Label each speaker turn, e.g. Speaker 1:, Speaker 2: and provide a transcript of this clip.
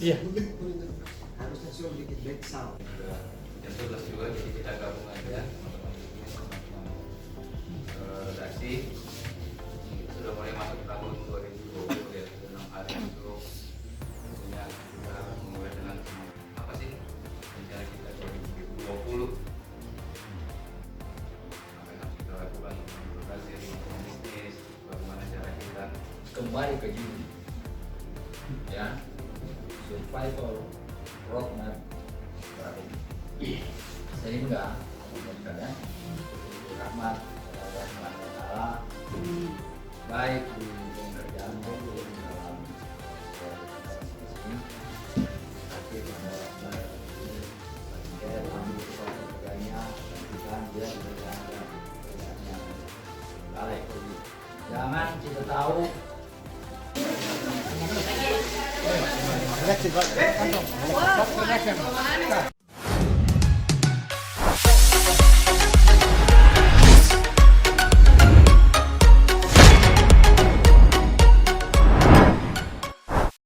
Speaker 1: Iya.
Speaker 2: Harusnya sih bikin back sound.
Speaker 3: Jam 11 juga, jadi kita gabung aja teman-teman ini teman-teman redaksi. Sudah mulai masuk tahun 2020 ya, sudah 6 hari itu tentunya kita mulai dengan apa sih rencana kita 2020. Apa yang harus kita lakukan untuk berhasil membangun bisnis, bagaimana cara kita
Speaker 4: Kembali ke Juni ya, survival roadmap strategi sehingga mudah-mudahan rahmat Allah SWT baik di pekerjaan maupun dalam ini akhir kita ambil pekerjaannya dan dia berjalan balik jangan kita tahu
Speaker 1: Reaction, Pak. Kantong. Reaction.